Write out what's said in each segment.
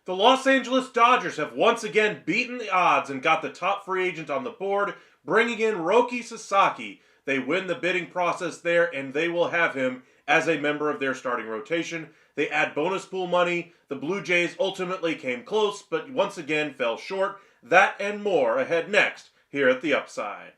The Los Angeles Dodgers have once again beaten the odds and got the top free agent on the board, bringing in Roki Sasaki. They win the bidding process there, and they will have him as a member of their starting rotation. They add bonus pool money. The Blue Jays ultimately came close, but once again fell short. That and more ahead next here at The Upside.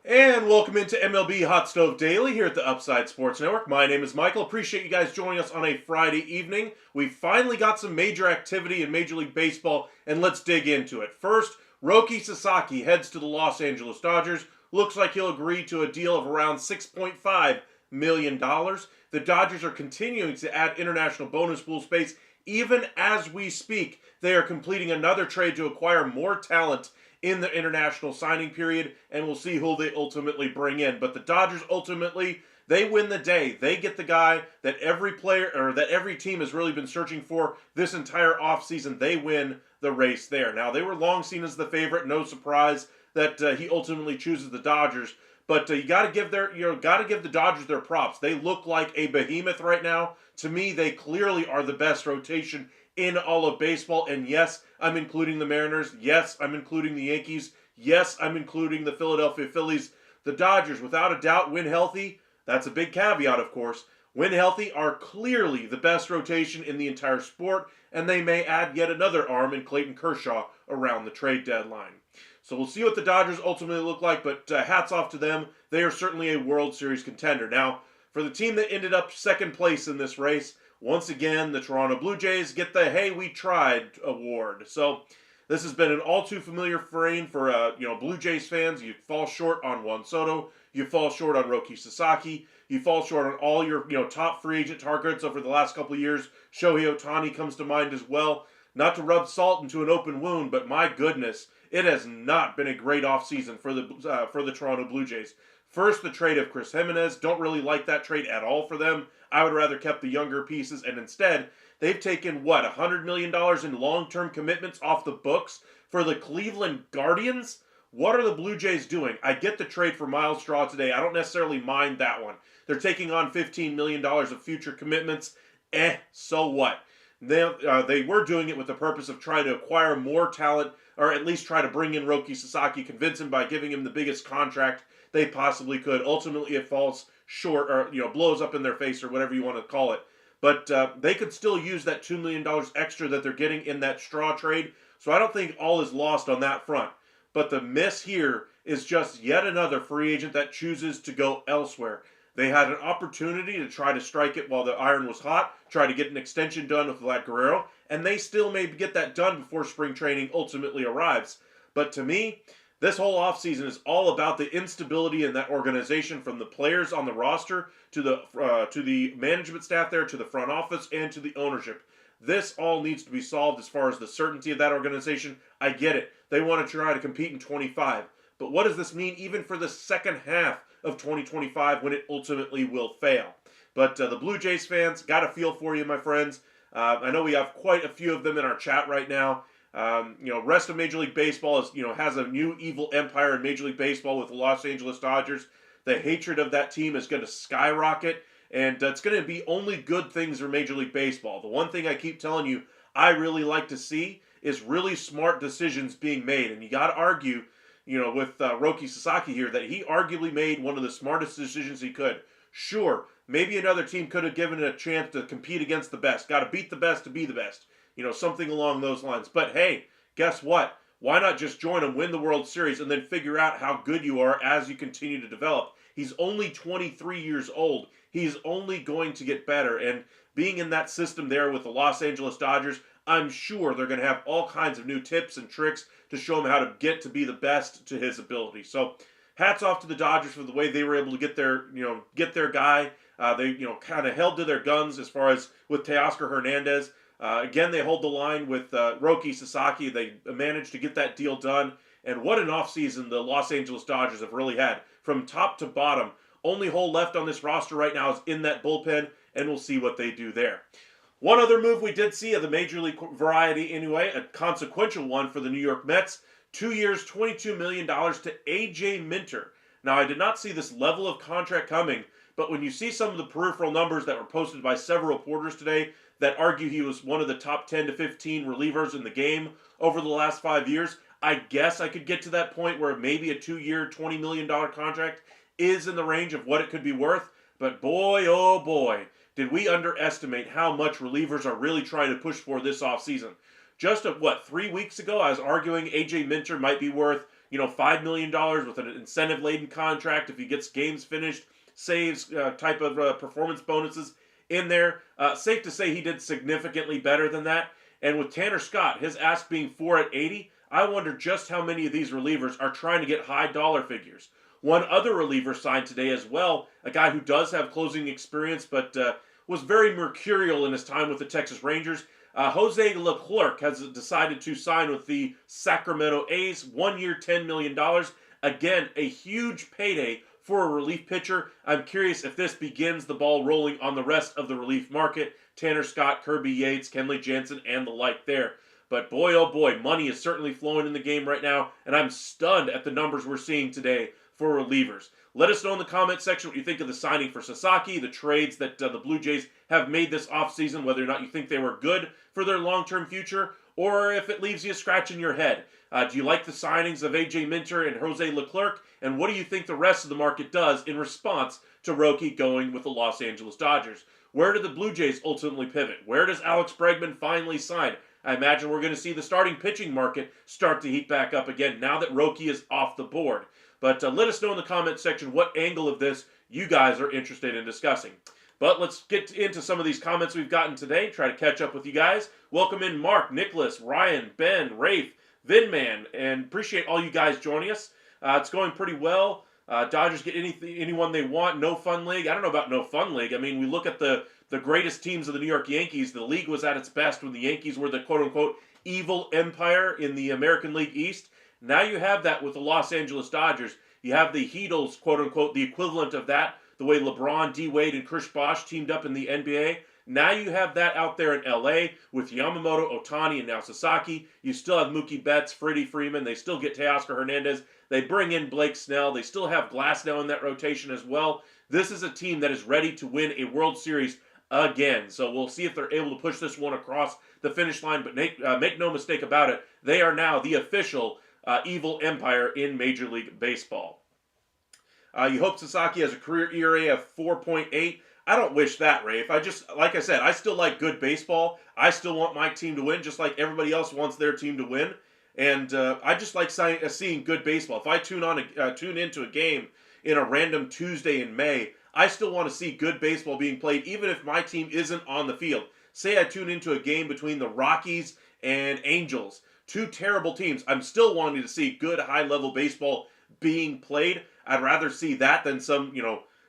And welcome into MLB Hot Stove Daily here at the Upside Sports Network. My name is Michael. Appreciate you guys joining us on a Friday evening. We finally got some major activity in Major League Baseball, and let's dig into it. First, Roki Sasaki heads to the Los Angeles Dodgers. Looks like he'll agree to a deal of around $6.5 million. The Dodgers are continuing to add international bonus pool space. Even as we speak, they are completing another trade to acquire more talent in the international signing period, and we'll see who they ultimately bring in. But the Dodgers ultimately, they win the day. They get the guy that every player or that every team has really been searching for this entire offseason. They win the race there. Now, they were long seen as the favorite. No surprise that he ultimately chooses the Dodgers. But you got to give the Dodgers their props. They look like a behemoth right now. To me, they clearly are the best rotation in all of baseball. And yes, I'm including the Mariners. Yes, I'm including the Yankees. Yes, I'm including the Philadelphia Phillies. The Dodgers, without a doubt, when healthy. That's a big caveat, of course. When healthy, are clearly the best rotation in the entire sport, and they may add yet another arm in Clayton Kershaw around the trade deadline. So we'll see what the Dodgers ultimately look like, but hats off to them. They are certainly a World Series contender. Now, for the team that ended up second place in this race, once again, the Toronto Blue Jays get the "Hey, we tried" award. So This has been an all too familiar frame for Blue Jays fans. You fall short on Juan Soto, you fall short on Roki Sasaki, you fall short on all your top free agent targets over the last couple of years. Shohei Ohtani comes to mind as well. Not to rub salt into an open wound, but my goodness, it has not been a great offseason for the Toronto Blue Jays. First, the trade of Chris Jimenez. Don't really like that trade at all for them. I would rather kept the younger pieces, and instead, they've taken, $100 million in long-term commitments off the books for the Cleveland Guardians? What are the Blue Jays doing? I get the trade for Miles Straw today. I don't necessarily mind that one. They're taking on $15 million of future commitments. So what? They were doing it with the purpose of trying to acquire more talent, or at least try to bring in Roki Sasaki, convince him by giving him the biggest contract they possibly could. Ultimately, it falls short, or blows up in their face, or whatever you want to call it. But they could still use that $2 million extra that they're getting in that Straw trade. So I don't think all is lost on that front. But the miss here is just yet another free agent that chooses to go elsewhere. They had an opportunity to try to strike it while the iron was hot, try to get an extension done with Vlad Guerrero, and they still may get that done before spring training ultimately arrives. But to me, this whole offseason is all about the instability in that organization, from the players on the roster to the management staff there, to the front office, and to the ownership. This all needs to be solved as far as the certainty of that organization. I get it. They want to try to compete in 25. But what does this mean even for the second half of 2025 when it ultimately will fail? But the Blue Jays fans, got a feel for you, my friends. I know we have quite a few of them in our chat right now. Rest of Major League Baseball has a new evil empire in Major League Baseball with the Los Angeles Dodgers. The hatred of that team is going to skyrocket, and it's going to be only good things for Major League Baseball. The one thing I keep telling you I really like to see is really smart decisions being made, and you got to argue, with Roki Sasaki here, that he arguably made one of the smartest decisions he could. Sure, maybe another team could have given it a chance to compete against the best. Got to beat the best to be the best. Something along those lines. But hey, guess what? Why not just join them, win the World Series, and then figure out how good you are as you continue to develop? He's only 23 years old. He's only going to get better. And being in that system there with the Los Angeles Dodgers, I'm sure they're going to have all kinds of new tips and tricks to show him how to get to be the best to his ability. So hats off to the Dodgers for the way they were able to get their guy. They kind of held to their guns as far as with Teoscar Hernandez. Again, they hold the line with Roki Sasaki. They managed to get that deal done. And what an offseason the Los Angeles Dodgers have really had. From top to bottom, only hole left on this roster right now is in that bullpen, and we'll see what they do there. One other move we did see of the Major League variety anyway, a consequential one for the New York Mets. 2 years, $22 million to A.J. Minter. Now, I did not see this level of contract coming, but when you see some of the peripheral numbers that were posted by several reporters today that argue he was one of the top 10 to 15 relievers in the game over the last 5 years, I guess I could get to that point where maybe a 2-year, $20 million contract is in the range of what it could be worth. But boy, oh boy, did we underestimate how much relievers are really trying to push for this offseason. Just 3 weeks ago, I was arguing A.J. Minter might be worth, $5 million with an incentive-laden contract if he gets games finished, saves, type of performance bonuses in there. Safe to say he did significantly better than that. And with Tanner Scott, his ask being 4 at 80, I wonder just how many of these relievers are trying to get high dollar figures. One other reliever signed today as well, a guy who does have closing experience but was very mercurial in his time with the Texas Rangers. Jose Leclerc has decided to sign with the Sacramento A's, 1 year, $10 million. Again, a huge payday for a relief pitcher. I'm curious if this begins the ball rolling on the rest of the relief market. Tanner Scott, Kirby Yates, Kenley Jansen, and the like there. But boy, oh boy, money is certainly flowing in the game right now, and I'm stunned at the numbers we're seeing today for relievers. Let us know in the comment section what you think of the signing for Sasaki, the trades that the Blue Jays have made this offseason, whether or not you think they were good for their long-term future, or if it leaves you scratching your head. Do you like the signings of A.J. Minter and Jose Leclerc, and what do you think the rest of the market does in response to Roki going with the Los Angeles Dodgers? Where do the Blue Jays ultimately pivot? Where does Alex Bregman finally sign? I imagine we're going to see the starting pitching market start to heat back up again now that Roki is off the board. But let us know in the comment section what angle of this you guys are interested in discussing. But let's get into some of these comments we've gotten today, try to catch up with you guys. Welcome in Mark, Nicholas, Ryan, Ben, Rafe, Vinman, and appreciate all you guys joining us. It's going pretty well. Dodgers get anyone they want. No fun league. I don't know about no fun league. I mean, we look at the greatest teams of the New York Yankees. The league was at its best when the Yankees were the quote unquote evil empire in the American League East. Now you have that with the Los Angeles Dodgers. You have the Heatles, quote unquote, the equivalent of that, the way LeBron, D Wade, and Chris Bosh teamed up in the NBA. Now you have that out there in LA with Yamamoto, Otani, and now Sasaki. You still have Mookie Betts, Freddie Freeman. They still get Teoscar Hernandez. They bring in Blake Snell. They still have Glasnow in that rotation as well. This is a team that is ready to win a World Series again. So we'll see if they're able to push this one across the finish line. But make no mistake about it, they are now the official evil empire in Major League Baseball. You hope Sasaki has a career ERA of 4.8. I don't wish that, Rafe. Like I said, I still like good baseball. I still want my team to win, just like everybody else wants their team to win. And I just like seeing good baseball. If I tune into a game in a random Tuesday in May, I still want to see good baseball being played, even if my team isn't on the field. Say I tune into a game between the Rockies and Angels, two terrible teams. I'm still wanting to see good high-level baseball being played. I'd rather see that than some,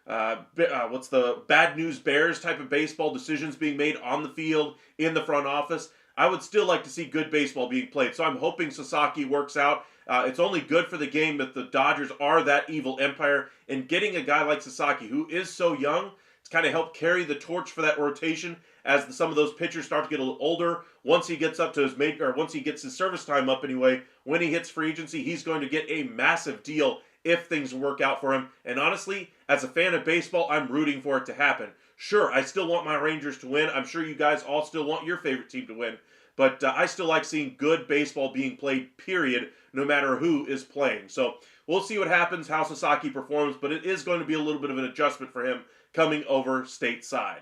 what's the bad news bears type of baseball decisions being made on the field, in the front office. I would still like to see good baseball being played. So I'm hoping Sasaki works out. It's only good for the game that the Dodgers are that evil empire. And getting a guy like Sasaki, who is so young, to kind of help carry the torch for that rotation as some of those pitchers start to get a little older. Once he gets up to once he gets his service time up anyway, when he hits free agency, he's going to get a massive deal if things work out for him. And honestly, as a fan of baseball, I'm rooting for it to happen. Sure, I still want my Rangers to win. I'm sure you guys all still want your favorite team to win. But I still like seeing good baseball being played, period, no matter who is playing. So we'll see what happens, how Sasaki performs, but it is going to be a little bit of an adjustment for him coming over stateside.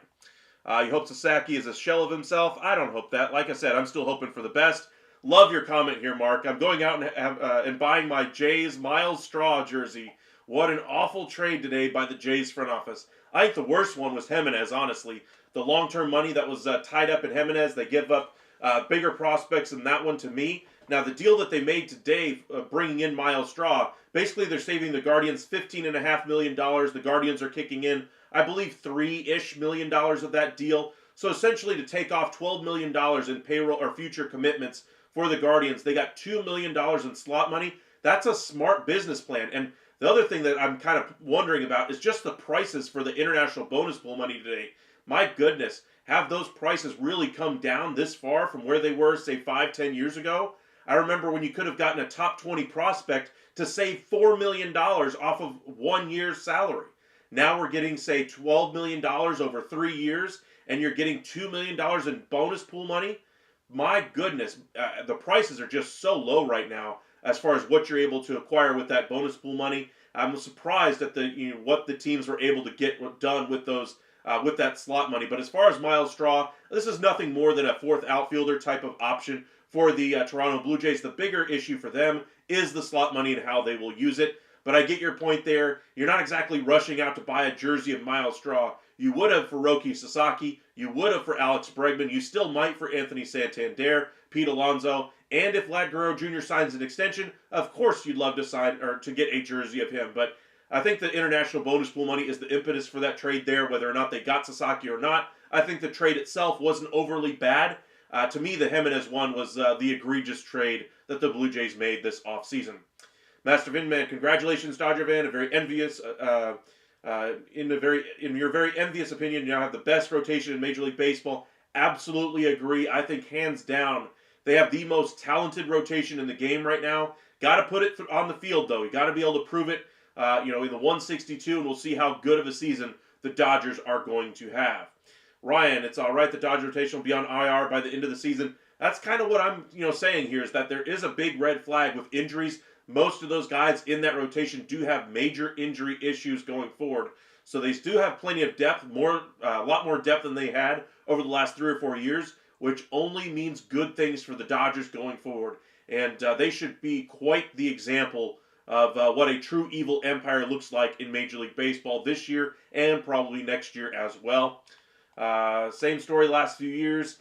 You hope Sasaki is a shell of himself? I don't hope that. Like I said, I'm still hoping for the best. Love your comment here, Mark. I'm going out and buying my Jays Miles Straw jersey. What an awful trade today by the Jays front office. I think the worst one was Jimenez, honestly. The long-term money that was tied up in Jimenez, they give up bigger prospects than that one to me. Now, the deal that they made today, bringing in Miles Straw, basically they're saving the Guardians $15.5 million. The Guardians are kicking in, I believe, $3-ish million of that deal. So essentially to take off $12 million in payroll or future commitments for the Guardians, they got $2 million in slot money. That's a smart business plan. And the other thing that I'm kind of wondering about is just the prices for the international bonus pool money today. My goodness, have those prices really come down this far from where they were, say, 5-10 years ago? I remember when you could have gotten a top 20 prospect to save $4 million off of 1 year's salary. Now we're getting, say, $12 million over 3 years, and you're getting $2 million in bonus pool money. My goodness, the prices are just so low right now as far as what you're able to acquire with that bonus pool money. I'm surprised at what the teams were able to get done with those with that slot money. But as far as Miles Straw, this is nothing more than a fourth outfielder type of option for the Toronto Blue Jays. The bigger issue for them is the slot money and how they will use it. But I get your point there. You're not exactly rushing out to buy a jersey of Miles Straw. You would have for Roki Sasaki. You would have for Alex Bregman. You still might for Anthony Santander, Pete Alonso. And if Vlad Guerrero Jr. signs an extension, of course you'd love to sign or to get a jersey of him. But I think the international bonus pool money is the impetus for that trade there, whether or not they got Sasaki or not. I think the trade itself wasn't overly bad. To me, the Jimenez one was the egregious trade that the Blue Jays made this offseason. Master Vinman, congratulations, Dodger fan. A very envious, in your very envious opinion, you now have the best rotation in Major League Baseball. Absolutely agree. I think hands down, they have the most talented rotation in the game right now. Got to put it on the field, though. You got to be able to prove it, in the 162, and we'll see how good of a season the Dodgers are going to have. Ryan, it's all right. The Dodger rotation will be on IR by the end of the season. That's kind of what I'm, saying here is that there is a big red flag with injuries. Most of those guys in that rotation do have major injury issues going forward. So they do have plenty of depth, a lot more depth than they had over the last 3 or 4 years, which only means good things for the Dodgers going forward. And they should be quite the example of what a true evil empire looks like in Major League Baseball this year and probably next year as well. Same story last few years.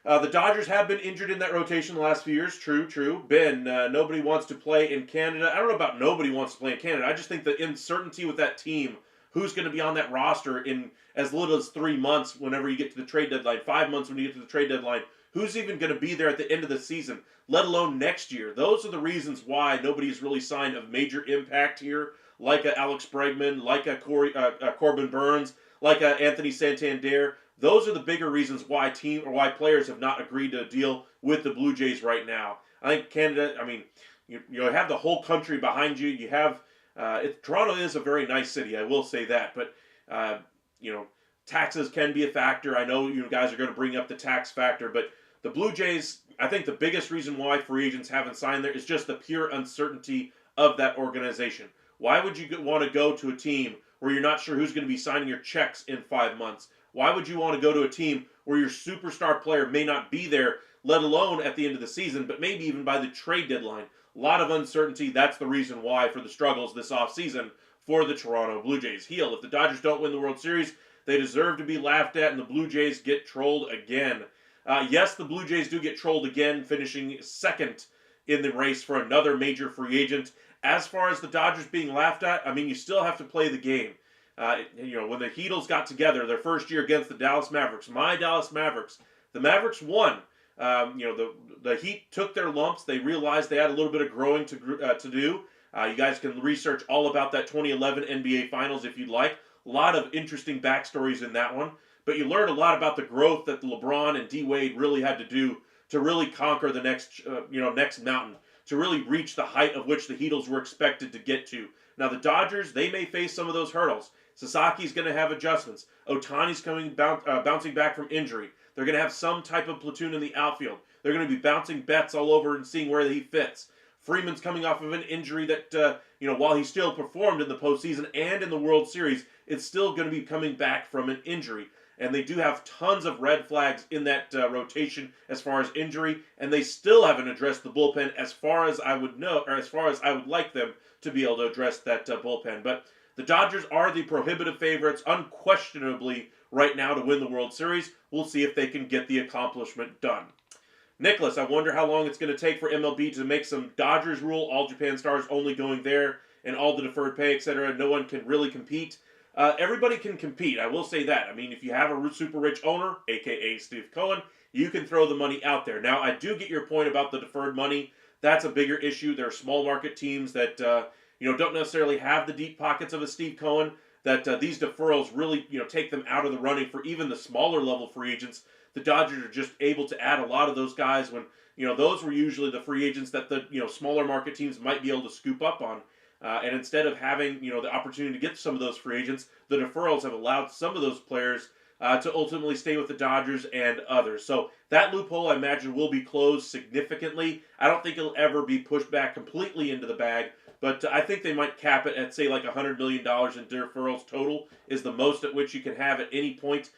The Dodgers have been injured in that rotation the last few years. True, true. Ben, nobody wants to play in Canada. I don't know about nobody wants to play in Canada. I just think the uncertainty with that team, who's going to be on that roster in as little as 3 months whenever you get to the trade deadline, 5 months when you get to the trade deadline, who's even going to be there at the end of the season, let alone next year. Those are the reasons why nobody's really signed of major impact here, like a Alex Bregman, like a Corbin Burns, like a Anthony Santander. Those are the bigger reasons why why players have not agreed to a deal with the Blue Jays right now. I think Canada. I mean, you have the whole country behind you. You have Toronto is a very nice city. I will say that, but taxes can be a factor. I know you guys are going to bring up the tax factor, but the Blue Jays. I think the biggest reason why free agents haven't signed there is just the pure uncertainty of that organization. Why would you want to go to a team where you're not sure who's going to be signing your checks in 5 months? Why would you want to go to a team where your superstar player may not be there, let alone at the end of the season, but maybe even by the trade deadline? A lot of uncertainty. That's the reason why for the struggles this offseason for the Toronto Blue Jays. If the Dodgers don't win the World Series, they deserve to be laughed at, and the Blue Jays get trolled again. Yes, the Blue Jays do get trolled again, finishing second in the race for another major free agent. As far as the Dodgers being laughed at, I mean, you still have to play the game. When the Heatles got together their first year against the Dallas Mavericks, my Dallas Mavericks, the Mavericks won. The Heat took their lumps. They realized they had a little bit of growing to do. You guys can research all about that 2011 NBA Finals if you'd like. A lot of interesting backstories in that one. But you learn a lot about the growth that LeBron and D Wade really had to do to really conquer the next mountain, to really reach the height of which the Heatles were expected to get to. Now the Dodgers, they may face some of those hurdles. Sasaki's going to have adjustments. Ohtani's bouncing back from injury. They're going to have some type of platoon in the outfield. They're going to be bouncing Betts all over and seeing where he fits. Freeman's coming off of an injury that, while he still performed in the postseason and in the World Series, it's still going to be coming back from an injury. And they do have tons of red flags in that rotation as far as injury, and they still haven't addressed the bullpen as far as I would know, or as far as I would like them to be able to address that bullpen. But the Dodgers are the prohibitive favorites, unquestionably, right now to win the World Series. We'll see if they can get the accomplishment done. Nicholas, I wonder how long it's going to take for MLB to make some Dodgers rule, all Japan stars only going there, and all the deferred pay, etc. No one can really compete. Everybody can compete, I will say that. I mean, if you have a super rich owner, a.k.a. Steve Cohen, you can throw the money out there. Now, I do get your point about the deferred money. That's a bigger issue. There are small market teams that don't necessarily have the deep pockets of a Steve Cohen, that these deferrals really take them out of the running for even the smaller level free agents. The Dodgers are just able to add a lot of those guys when those were usually the free agents that the smaller market teams might be able to scoop up on. And instead of having the opportunity to get some of those free agents, the deferrals have allowed some of those players to ultimately stay with the Dodgers and others. So that loophole, I imagine, will be closed significantly. I don't think it'll ever be pushed back completely into the bag, but I think they might cap it at, say, like $100 million in deferrals total is the most at which you can have at any point,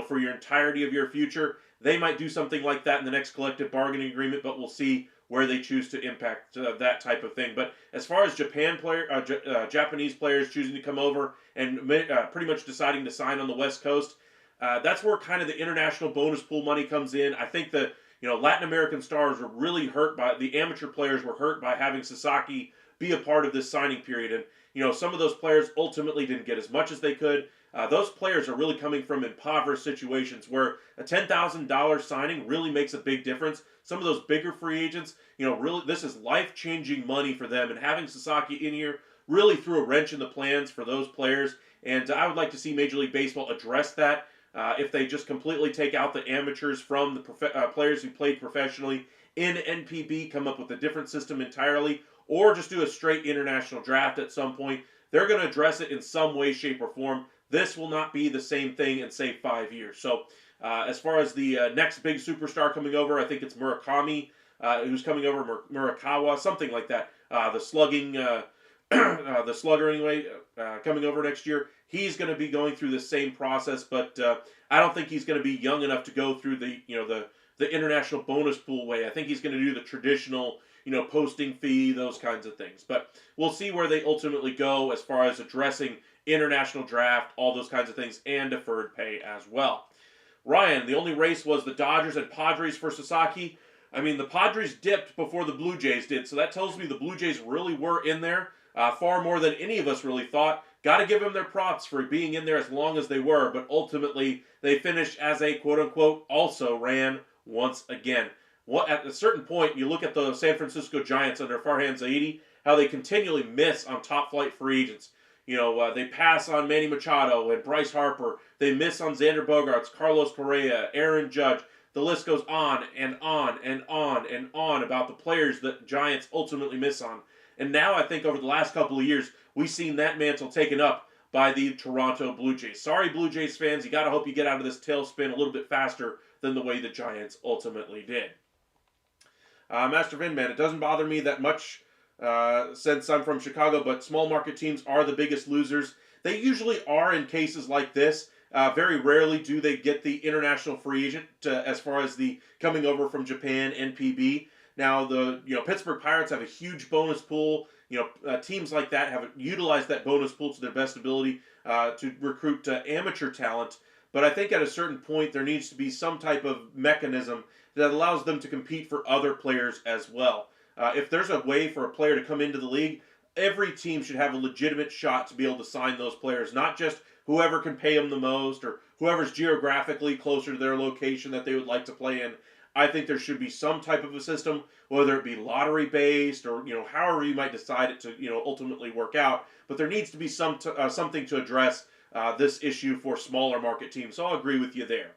for your entirety of your future. They might do something like that in the next collective bargaining agreement, but we'll see where they choose to impact that type of thing. But as far as Japanese players choosing to come over and pretty much deciding to sign on the West Coast, that's where kind of the international bonus pool money comes in. I think that Latin American stars were really hurt by the amateur players were hurt by having Sasaki be a part of this signing period, and some of those players ultimately didn't get as much as they could. Those players are really coming from impoverished situations where a $10,000 signing really makes a big difference. Some of those bigger free agents, really this is life-changing money for them, and having Sasaki in here really threw a wrench in the plans for those players, and I would like to see Major League Baseball address that. If they just completely take out the amateurs from the players who played professionally in NPB, come up with a different system entirely, or just do a straight international draft at some point, they're going to address it in some way, shape, or form. This will not be the same thing in, say, 5 years. So as far as the next big superstar coming over, I think it's Murakami, who's coming over, Murakawa, something like that. The slugger anyway, coming over next year. He's going to be going through the same process, but I don't think he's going to be young enough to go through the international bonus pool way. I think he's going to do the traditional, posting fee, those kinds of things. But we'll see where they ultimately go as far as addressing international draft, all those kinds of things, and deferred pay as well. Ryan, the only race was the Dodgers and Padres for Sasaki. I mean, the Padres dipped before the Blue Jays did, so that tells me the Blue Jays really were in there, far more than any of us really thought. Got to give them their props for being in there as long as they were, but ultimately they finished as a quote-unquote also ran once again. At a certain point, you look at the San Francisco Giants under Farhan Zaidi, how they continually miss on top-flight free agents. They pass on Manny Machado and Bryce Harper. They miss on Xander Bogaerts, Carlos Correa, Aaron Judge. The list goes on and on and on and on about the players that Giants ultimately miss on. And now I think over the last couple of years, we've seen that mantle taken up by the Toronto Blue Jays. Sorry, Blue Jays fans, you got to hope you get out of this tailspin a little bit faster than the way the Giants ultimately did. Master Vinman, it doesn't bother me that much since I'm from Chicago, but small market teams are the biggest losers. They usually are in cases like this. Very rarely do they get the international free agent as far as the coming over from Japan, NPB. Now, the Pittsburgh Pirates have a huge bonus pool. Teams like that have utilized that bonus pool to their best ability to recruit amateur talent. But I think at a certain point there needs to be some type of mechanism that allows them to compete for other players as well. If there's a way for a player to come into the league, every team should have a legitimate shot to be able to sign those players, not just whoever can pay them the most or whoever's geographically closer to their location that they would like to play in. I think there should be some type of a system, whether it be lottery based or however you might decide it to ultimately work out. But there needs to be something to address this issue for smaller market teams. So I'll agree with you there.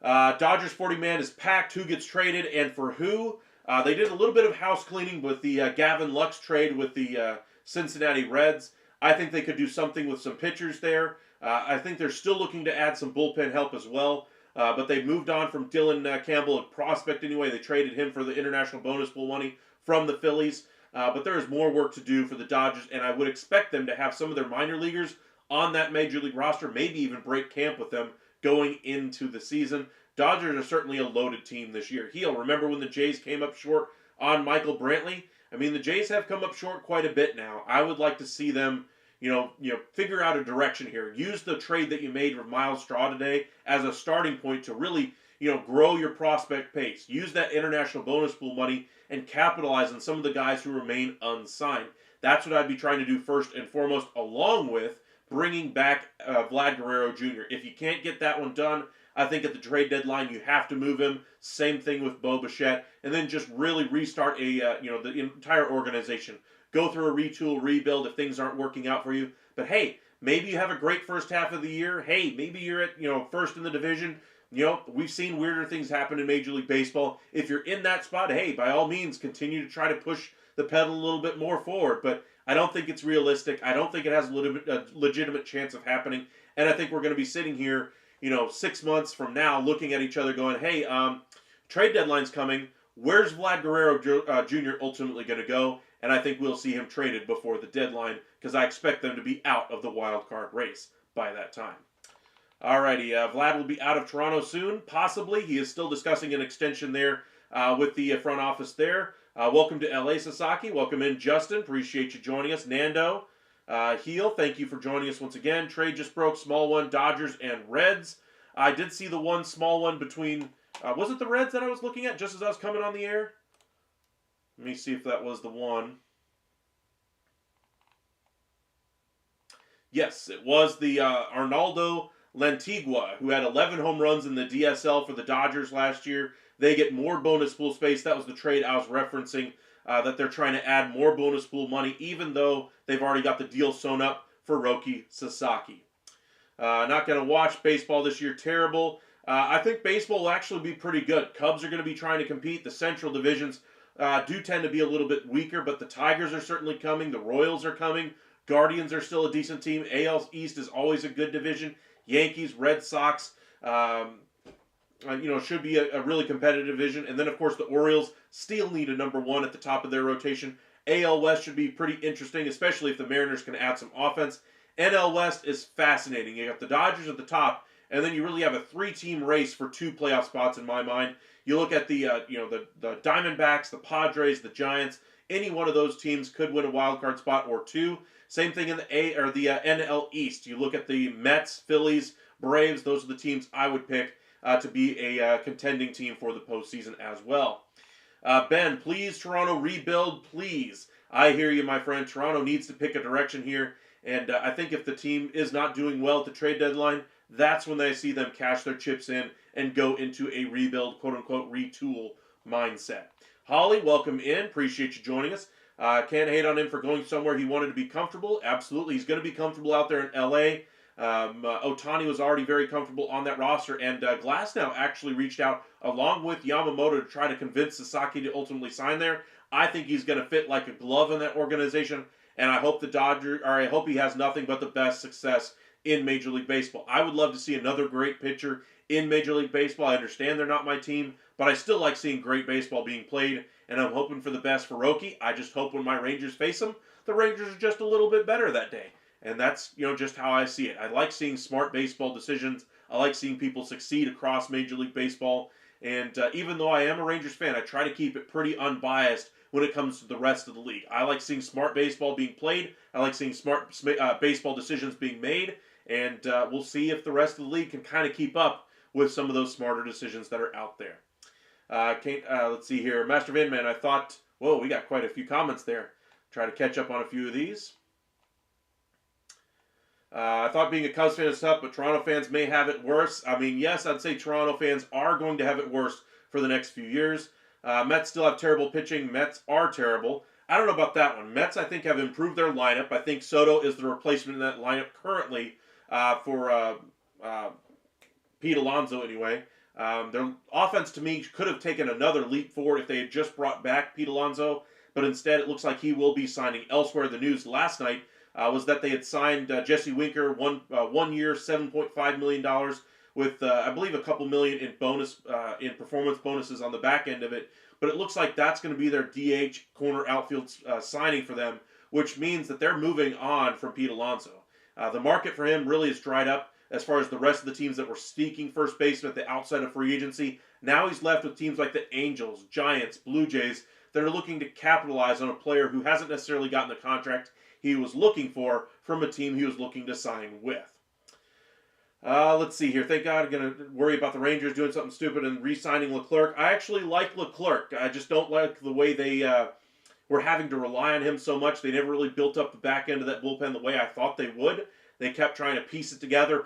Dodgers 40-man is packed. Who gets traded and for who? They did a little bit of house cleaning with the Gavin Lux trade with the Cincinnati Reds. I think they could do something with some pitchers there. I think they're still looking to add some bullpen help as well. But they moved on from Dylan Campbell, a prospect anyway. They traded him for the international bonus pool money from the Phillies. But there is more work to do for the Dodgers, and I would expect them to have some of their minor leaguers on that major league roster, maybe even break camp with them going into the season. Dodgers are certainly a loaded team this year. Remember when the Jays came up short on Michael Brantley? I mean, the Jays have come up short quite a bit now. I would like to see them, figure out a direction here. Use the trade that you made with Miles Straw today as a starting point to really, grow your prospect pace. Use that international bonus pool money and capitalize on some of the guys who remain unsigned. That's what I'd be trying to do first and foremost, along with bringing back Vlad Guerrero Jr. If you can't get that one done, I think at the trade deadline you have to move him. Same thing with Bo Bichette, and then just really restart the entire organization. Go through a retool, rebuild if things aren't working out for you. But hey, maybe you have a great first half of the year. Hey, maybe you're at first in the division. We've seen weirder things happen in Major League Baseball. If you're in that spot, hey, by all means, continue to try to push the pedal a little bit more forward. But I don't think it's realistic. I don't think it has a legitimate chance of happening. And I think we're going to be sitting here, 6 months from now, looking at each other going, hey, trade deadline's coming. Where's Vlad Guerrero Jr. ultimately going to go? And I think we'll see him traded before the deadline because I expect them to be out of the wild card race by that time. Alrighty, Vlad will be out of Toronto soon, possibly. He is still discussing an extension there with the front office there. Welcome to LA, Sasaki. Welcome in, Justin. Appreciate you joining us. Nando, Heel, thank you for joining us once again. Trade just broke, small one, Dodgers and Reds. I did see the one small one between, was it the Reds that I was looking at just as I was coming on the air? Let me see if that was the one. Yes, it was the Arnaldo Lantigua, who had 11 home runs in the DSL for the Dodgers last year. They get more bonus pool space. That was the trade I was referencing, that they're trying to add more bonus pool money, even though they've already got the deal sewn up for Roki Sasaki. Not going to watch baseball this year. Terrible. I think baseball will actually be pretty good. Cubs are going to be trying to compete. The Central divisions do tend to be a little bit weaker, but the Tigers are certainly coming. The Royals are coming. Guardians are still a decent team. AL East is always a good division. Yankees, Red Sox, should be a really competitive division. And then, of course, the Orioles still need a number one at the top of their rotation. AL West should be pretty interesting, especially if the Mariners can add some offense. NL West is fascinating. You got the Dodgers at the top, and then you really have a three-team race for 2 playoff spots in my mind. You look at the Diamondbacks, the Padres, the Giants. Any one of those teams could win a wild card spot or 2. Same thing in the NL East. You look at the Mets, Phillies, Braves. Those are the teams I would pick to be a contending team for the postseason as well. Ben, please, Toronto, rebuild, please. I hear you, my friend. Toronto needs to pick a direction here, and I think if the team is not doing well at the trade deadline, that's when I see them cash their chips in and go into a rebuild, quote-unquote, retool mindset. Holly, welcome in. Appreciate you joining us. Can't hate on him for going somewhere he wanted to be comfortable. Absolutely. He's going to be comfortable out there in L.A. Ohtani was already very comfortable on that roster, and Glasnow actually reached out along with Yamamoto to try to convince Sasaki to ultimately sign there. I think he's going to fit like a glove in that organization, and I hope I hope he has nothing but the best success in Major League Baseball. I would love to see another great pitcher in Major League Baseball. I understand they're not my team, but I still like seeing great baseball being played, and I'm hoping for the best for Roki. I just hope when my Rangers face them, the Rangers are just a little bit better that day. And that's, just how I see it. I like seeing smart baseball decisions. I like seeing people succeed across Major League Baseball. And even though I am a Rangers fan, I try to keep it pretty unbiased when it comes to the rest of the league. I like seeing smart baseball being played. I like seeing smart baseball decisions being made. And we'll see if the rest of the league can kind of keep up with some of those smarter decisions that are out there. Let's see here. Master Vinman, I thought, whoa, we got quite a few comments there. Try to catch up on a few of these. I thought being a Cubs fan is tough, but Toronto fans may have it worse. I mean, yes, I'd say Toronto fans are going to have it worse for the next few years. Mets still have terrible pitching. Mets are terrible. I don't know about that one. Mets, I think, have improved their lineup. I think Soto is the replacement in that lineup currently for Pete Alonso, anyway. Their offense, to me, could have taken another leap forward if they had just brought back Pete Alonso, but instead it looks like he will be signing elsewhere. The news last night was that they had signed Jesse Winker, 1 year, $7.5 million with, I believe, a couple million in performance bonuses on the back end of it. But it looks like that's going to be their DH corner outfield signing for them, which means that they're moving on from Pete Alonso. The market for him really has dried up as far as the rest of the teams that were seeking first baseman at the outside of free agency. Now he's left with teams like the Angels, Giants, Blue Jays that are looking to capitalize on a player who hasn't necessarily gotten the contract he was looking for from a team he was looking to sign with. Let's see here. Thank God I'm going to worry about the Rangers doing something stupid and re-signing Leclerc. I actually like Leclerc. I just don't like the way they were having to rely on him so much. They never really built up the back end of that bullpen the way I thought they would. They kept trying to piece it together.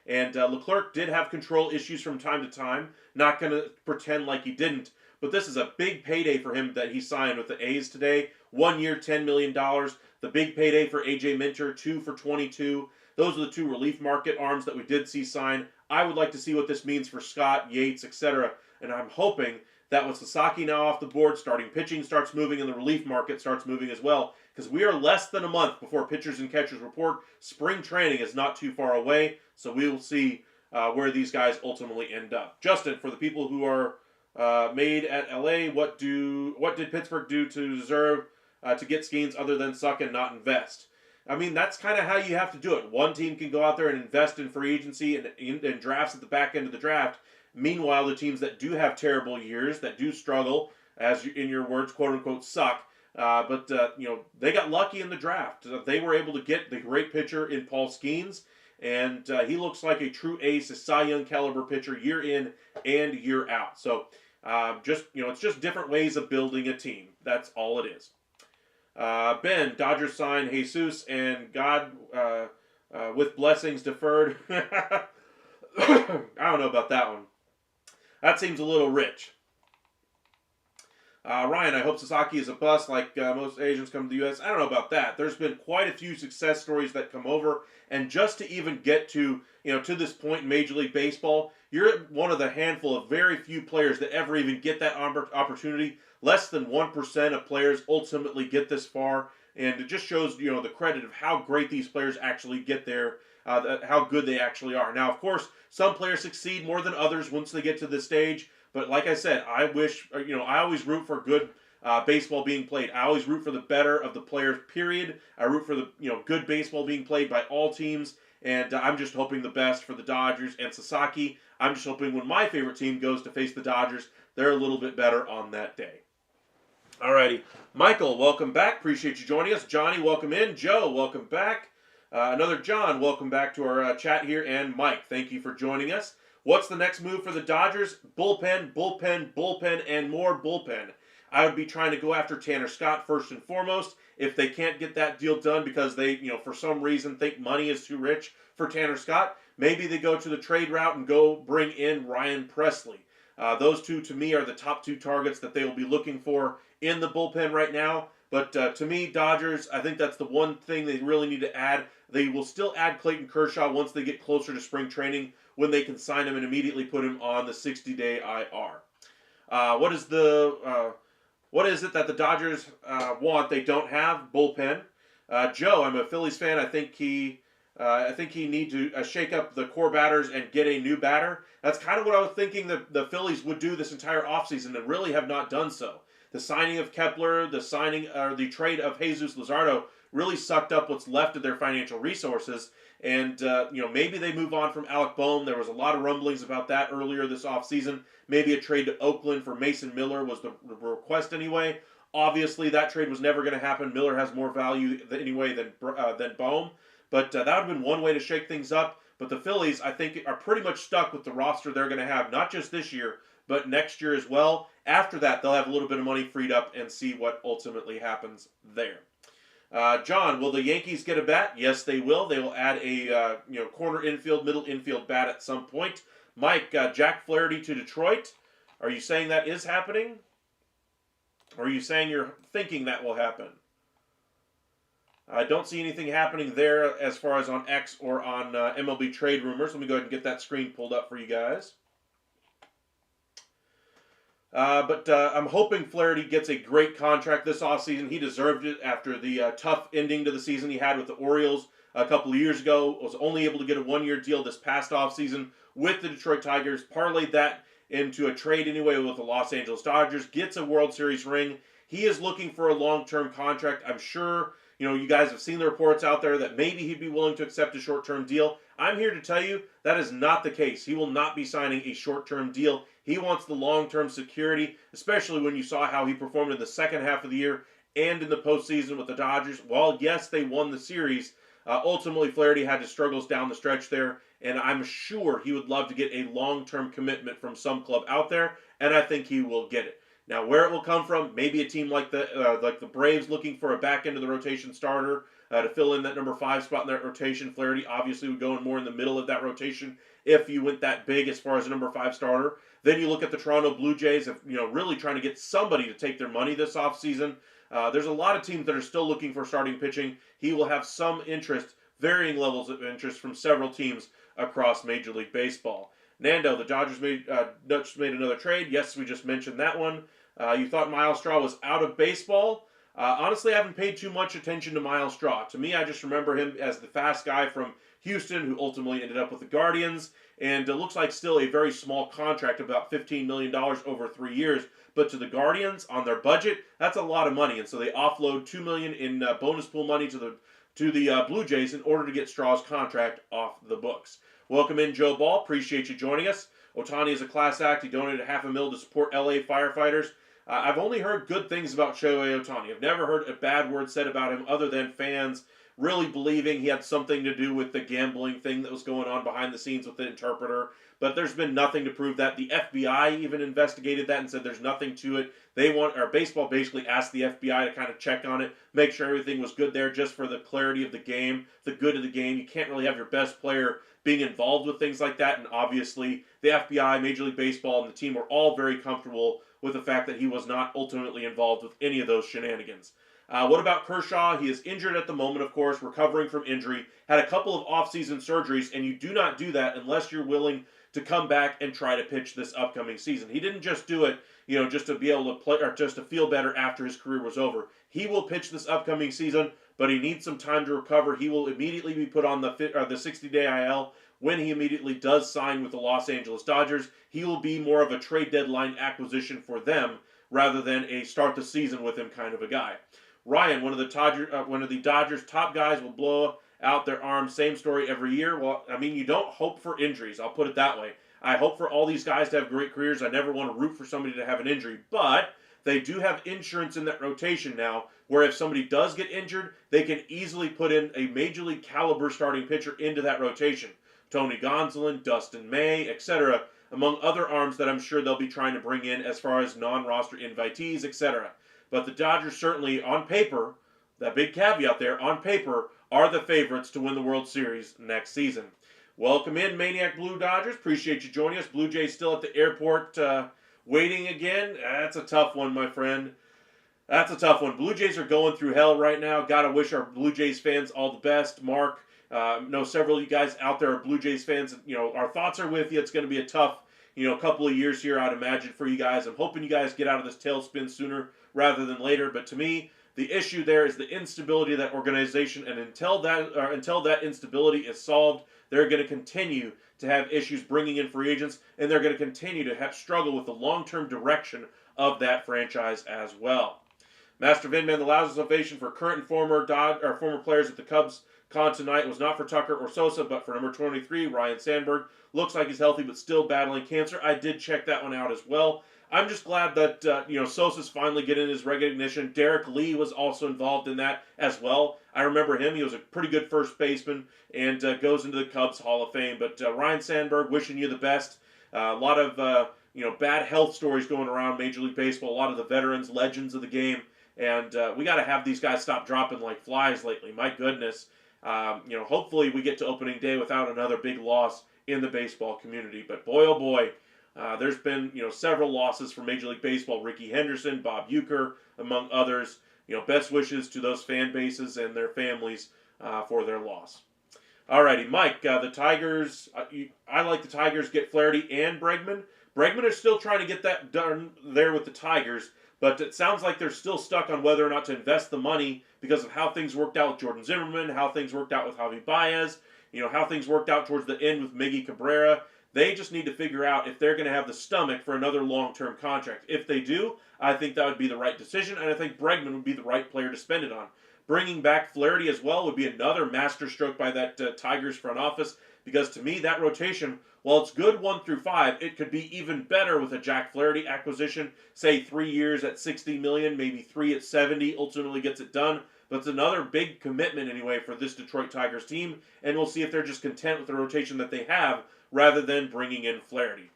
And Leclerc did have control issues from time to time. Not going to pretend like he didn't. But this is a big payday for him that he signed with the A's today. 1 year, $10 million. The big payday for A.J. Minter, 2 for 22. Those are the two relief market arms that we did see sign. I would like to see what this means for Scott, Yates, etc. And I'm hoping that with Sasaki now off the board, starting pitching starts moving and the relief market starts moving as well. Because we are less than a month before pitchers and catchers report. Spring training is not too far away. So we will see where these guys ultimately end up. Justin, for the people who are made at LA, what did Pittsburgh do to deserve to get Skeens other than suck and not invest? I mean, that's kind of how you have to do it. One team can go out there and invest in free agency and drafts at the back end of the draft. Meanwhile, the teams that do have terrible years, that do struggle, as in your words, quote unquote, suck. But they got lucky in the draft. They were able to get the great pitcher in Paul Skeens, and he looks like a true ace, a Cy Young caliber pitcher year in and year out. So it's just different ways of building a team. That's all it is. Ben, Dodgers sign Jesus and God with blessings deferred. I don't know about that one. That seems a little rich. Ryan, I hope Sasaki is a bust like most Asians come to the U.S. I don't know about that. There's been quite a few success stories that come over, and just to even get to this point in Major League Baseball, you're one of the handful of very few players that ever even get that opportunity. Less than 1% of players ultimately get this far, and it just shows the credit of how great these players actually get there, how good they actually are. Now, of course, some players succeed more than others once they get to this stage. But like I said, I always root for good baseball being played. I always root for the better of the players, period. I root for the good baseball being played by all teams. And I'm just hoping the best for the Dodgers and Sasaki. I'm just hoping when my favorite team goes to face the Dodgers, they're a little bit better on that day. Alrighty. Michael, welcome back. Appreciate you joining us. Johnny, welcome in. Joe, welcome back. Another John, welcome back to our chat here. And Mike, thank you for joining us. What's the next move for the Dodgers? Bullpen, bullpen, bullpen, and more bullpen. I would be trying to go after Tanner Scott first and foremost. If they can't get that deal done because they, for some reason think money is too rich for Tanner Scott, maybe they go to the trade route and go bring in Ryan Presley. Those two, to me, are the top two targets that they will be looking for in the bullpen right now. But to me, Dodgers, I think that's the one thing they really need to add. They will still add Clayton Kershaw once they get closer to spring training when they can sign him and immediately put him on the 60-day IR. What is it that the Dodgers want they don't have? Bullpen. Joe, I'm a Phillies fan. I think he need to shake up the core batters and get a new batter. That's kind of what I was thinking the Phillies would do this entire offseason and really have not done so. The signing of Kepler, the trade of Jesus Luzardo really sucked up what's left of their financial resources. And, maybe they move on from Alec Boehm. There was a lot of rumblings about that earlier this offseason. Maybe a trade to Oakland for Mason Miller was the request anyway. Obviously, that trade was never going to happen. Miller has more value anyway than Boehm. But that would have been one way to shake things up. But the Phillies, I think, are pretty much stuck with the roster they're going to have, not just this year, but next year as well. After that, they'll have a little bit of money freed up and see what ultimately happens there. John, will the Yankees get a bat? Yes, they will. They will add a corner infield, middle infield bat at some point. Mike, Jack Flaherty to Detroit. Are you saying that is happening? Or are you saying you're thinking that will happen? I don't see anything happening there as far as on X or on MLB trade rumors. Let me go ahead and get that screen pulled up for you guys. But I'm hoping Flaherty gets a great contract this offseason. He deserved it after the tough ending to the season he had with the Orioles a couple of years ago. Was only able to get a one-year deal this past offseason with the Detroit Tigers. Parlayed that into a trade anyway with the Los Angeles Dodgers. Gets a World Series ring. He is looking for a long-term contract. I'm sure you guys have seen the reports out there that maybe he'd be willing to accept a short-term deal. I'm here to tell you that is not the case. He will not be signing a short-term deal. He wants the long-term security, especially when you saw how he performed in the second half of the year and in the postseason with the Dodgers. While, yes, they won the series, ultimately Flaherty had his struggles down the stretch there, and I'm sure he would love to get a long-term commitment from some club out there, and I think he will get it. Now, where it will come from, maybe a team like the Braves looking for a back end of the rotation starter to fill in that number 5 spot in that rotation. Flaherty obviously would go in more in the middle of that rotation if you went that big as far as a number 5 starter. Then you look at the Toronto Blue Jays, really trying to get somebody to take their money this offseason. There's a lot of teams that are still looking for starting pitching. He will have some interest, varying levels of interest from several teams across Major League Baseball. Nando, the Dodgers made another trade. Yes, we just mentioned that one. You thought Miles Straw was out of baseball. Honestly, I haven't paid too much attention to Miles Straw. To me, I just remember him as the fast guy from Houston who ultimately ended up with the Guardians. And it looks like still a very small contract, about $15 million over 3 years. But to the Guardians, on their budget, that's a lot of money. And so they offload $2 million in bonus pool money to the Blue Jays in order to get Straw's contract off the books. Welcome in, Joe Ball. Appreciate you joining us. Otani is a class act. He donated $500,000 to support LA firefighters. I've only heard good things about Shohei Otani. I've never heard a bad word said about him other than fans really believing he had something to do with the gambling thing that was going on behind the scenes with the interpreter. But there's been nothing to prove that. The FBI even investigated that and said there's nothing to it. Baseball basically asked the FBI to kind of check on it, make sure everything was good there just for the clarity of the game, the good of the game. You can't really have your best player being involved with things like that. And obviously the FBI, Major League Baseball, and the team were all very comfortable with the fact that he was not ultimately involved with any of those shenanigans. What about Kershaw? He is injured at the moment, of course, recovering from injury. Had a couple of off-season surgeries, and you do not do that unless you're willing to come back and try to pitch this upcoming season. He didn't just do it, just to be able to play or just to feel better after his career was over. He will pitch this upcoming season, but he needs some time to recover. He will immediately be put on the 60-day IL. When he immediately does sign with the Los Angeles Dodgers, he will be more of a trade deadline acquisition for them rather than a start the season with him kind of a guy. Ryan, one of the Dodgers' top guys, will blow out their arm. Same story every year. Well, I mean, you don't hope for injuries. I'll put it that way. I hope for all these guys to have great careers. I never want to root for somebody to have an injury. But they do have insurance in that rotation now, where if somebody does get injured, they can easily put in a major league caliber starting pitcher into that rotation. Tony Gonsolin, Dustin May, etc., among other arms that I'm sure they'll be trying to bring in as far as non-roster invitees, etc. But the Dodgers certainly, on paper, that big caveat there, on paper, are the favorites to win the World Series next season. Welcome in, Maniac Blue Dodgers. Appreciate you joining us. Blue Jays still at the airport waiting again. That's a tough one, my friend. That's a tough one. Blue Jays are going through hell right now. Gotta wish our Blue Jays fans all the best. Mark, know several of you guys out there are Blue Jays fans. Our thoughts are with you. It's going to be a tough, couple of years here, I'd imagine, for you guys. I'm hoping you guys get out of this tailspin sooner rather than later. But to me, the issue there is the instability of that organization, and until that instability is solved, they're going to continue to have issues bringing in free agents, and they're going to continue to struggle with the long-term direction of that franchise as well. Master Vinman, the loudest ovation for current and former players at the Cubs con tonight was not for Tucker or Sosa, but for number 23, Ryan Sandberg. Looks like he's healthy, but still battling cancer. I did check that one out as well. I'm just glad that Sosa's finally getting his recognition. Derek Lee was also involved in that as well. I remember him. He was a pretty good first baseman and goes into the Cubs Hall of Fame. But Ryan Sandberg, wishing you the best. A lot of bad health stories going around Major League Baseball. A lot of the veterans, legends of the game. And we got to have these guys stop dropping like flies lately. My goodness. Hopefully we get to opening day without another big loss in the baseball community. But boy, oh boy, there's been several losses for Major League Baseball. Ricky Henderson, Bob Uecker, among others. Best wishes to those fan bases and their families for their loss. Alrighty, Mike, the Tigers. I like the Tigers get Flaherty and Bregman. Bregman is still trying to get that done there with the Tigers. But it sounds like they're still stuck on whether or not to invest the money because of how things worked out with Jordan Zimmerman, how things worked out with Javi Baez, how things worked out towards the end with Miggy Cabrera. They just need to figure out if they're going to have the stomach for another long-term contract. If they do, I think that would be the right decision, and I think Bregman would be the right player to spend it on. Bringing back Flaherty as well would be another masterstroke by that Tigers front office, because to me, that rotation, while it's good 1 through 5, it could be even better with a Jack Flaherty acquisition. Say 3 years at $60 million, maybe 3 at $70, ultimately gets it done. But it's another big commitment anyway for this Detroit Tigers team, and we'll see if they're just content with the rotation that they have rather than bringing in Flaherty.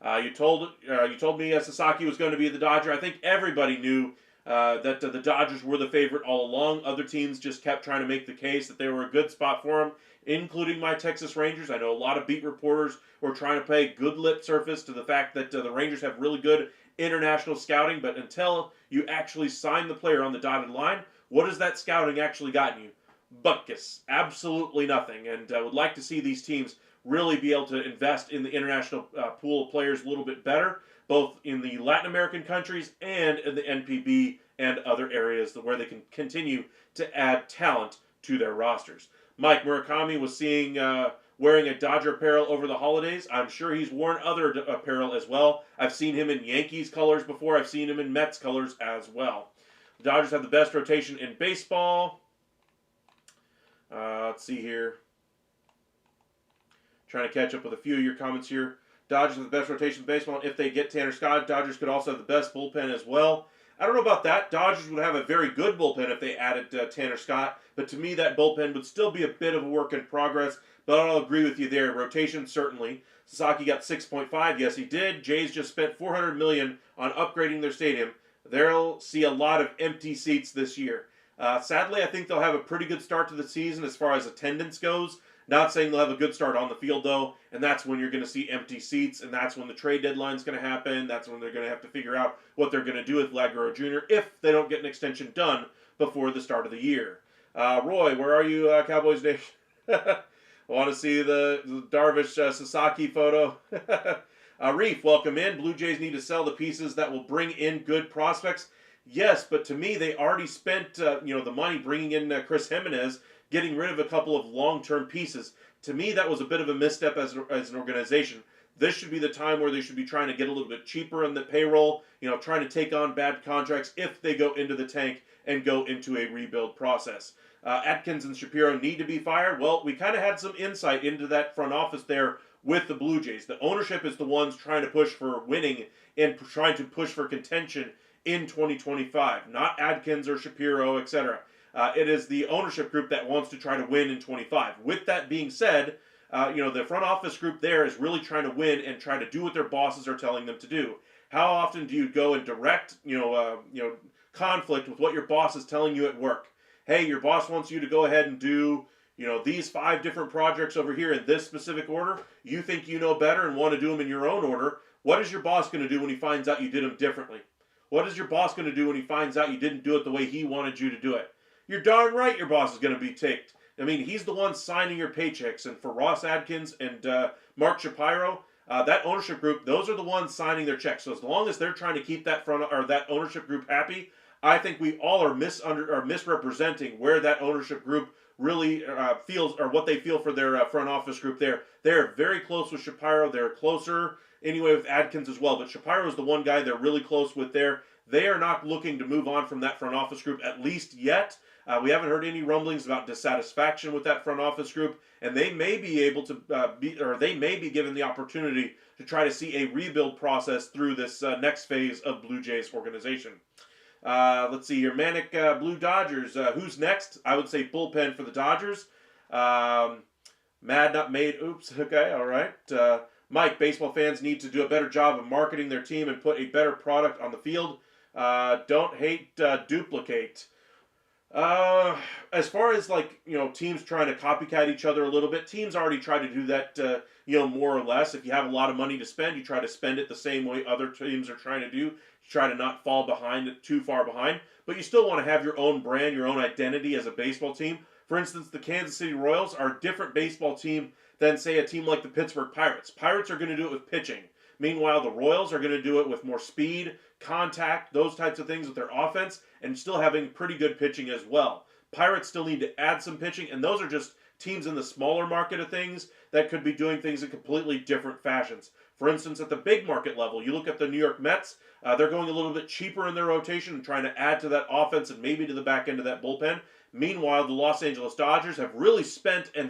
You told me Sasaki was going to be the Dodger. I think everybody knew that the Dodgers were the favorite all along. Other teams just kept trying to make the case that they were a good spot for them, including my Texas Rangers. I know a lot of beat reporters were trying to pay good lip service to the fact that the Rangers have really good international scouting, but until you actually sign the player on the dotted line, what has that scouting actually gotten you? Butkus. Absolutely nothing. And I would like to see these teams really be able to invest in the international pool of players a little bit better, both in the Latin American countries and in the NPB and other areas where they can continue to add talent to their rosters. Mike Murakami was seen wearing a Dodger apparel over the holidays. I'm sure he's worn other apparel as well. I've seen him in Yankees colors before. I've seen him in Mets colors as well. The Dodgers have the best rotation in baseball. Let's see here. Trying to catch up with a few of your comments here. Dodgers have the best rotation in baseball. If they get Tanner Scott, Dodgers could also have the best bullpen as well. I don't know about that. Dodgers would have a very good bullpen if they added Tanner Scott. But to me, that bullpen would still be a bit of a work in progress. But I'll agree with you there. Rotation, certainly. Sasaki got 6.5. Yes, he did. Jays just spent $400 million on upgrading their stadium. They'll see a lot of empty seats this year. Sadly, I think they'll have a pretty good start to the season as far as attendance goes. Not saying they'll have a good start on the field, though, and that's when you're going to see empty seats, and that's when the trade deadline is going to happen. That's when they're going to have to figure out what they're going to do with Lagro Jr. if they don't get an extension done before the start of the year. Roy, where are you, Cowboys Nation? Want to see the Darvish Sasaki photo? Reef, welcome in. Blue Jays need to sell the pieces that will bring in good prospects. Yes, but to me, they already spent the money bringing in Chris Jimenez, getting rid of a couple of long-term pieces. To me, that was a bit of a misstep as an organization. This should be the time where they should be trying to get a little bit cheaper on the payroll, trying to take on bad contracts if they go into the tank and go into a rebuild process. Atkins and Shapiro need to be fired. Well, we kind of had some insight into that front office there with the Blue Jays. The ownership is the ones trying to push for winning and trying to push for contention in 2025. Not Adkins or Shapiro, etc. It is the ownership group that wants to try to win in 25. With that being said, the front office group there is really trying to win and try to do what their bosses are telling them to do. How often do you go in direct, conflict with what your boss is telling you at work? Hey, your boss wants you to go ahead and do, these 5 different projects over here in this specific order. You think you know better and want to do them in your own order. What is your boss going to do when he finds out you did them differently? What is your boss going to do when he finds out you didn't do it the way he wanted you to do it? You're darn right your boss is going to be ticked. I mean, he's the one signing your paychecks. And for Ross Adkins and Mark Shapiro, that ownership group, those are the ones signing their checks. So as long as they're trying to keep that that ownership group happy, I think we all are misrepresenting where that ownership group really feels, or what they feel for their front office group there. They're very close with Shapiro. They're closer anyway with Adkins as well. But Shapiro is the one guy they're really close with there. They are not looking to move on from that front office group, at least yet. We haven't heard any rumblings about dissatisfaction with that front office group, and they may be able to they may be given the opportunity to try to see a rebuild process through this next phase of Blue Jays organization. Let's see here. Manic Blue Dodgers. Who's next? I would say bullpen for the Dodgers. Mad Not Made. Oops. Okay. All right. Mike, baseball fans need to do a better job of marketing their team and put a better product on the field. Don't hate, duplicate. As far as teams trying to copycat each other a little bit, teams already try to do that, more or less. If you have a lot of money to spend, you try to spend it the same way other teams are trying to do. You try to not fall too far behind, but you still want to have your own brand, your own identity as a baseball team. For instance, the Kansas City Royals are a different baseball team than, say, a team like the Pittsburgh Pirates. Pirates are going to do it with pitching. Meanwhile, the Royals are going to do it with more speed, contact, those types of things with their offense, and still having pretty good pitching as well. Pirates still need to add some pitching, and those are just teams in the smaller market of things that could be doing things in completely different fashions. For instance, at the big market level, you look at the New York Mets, they're going a little bit cheaper in their rotation and trying to add to that offense and maybe to the back end of that bullpen. Meanwhile, the Los Angeles Dodgers have really spent in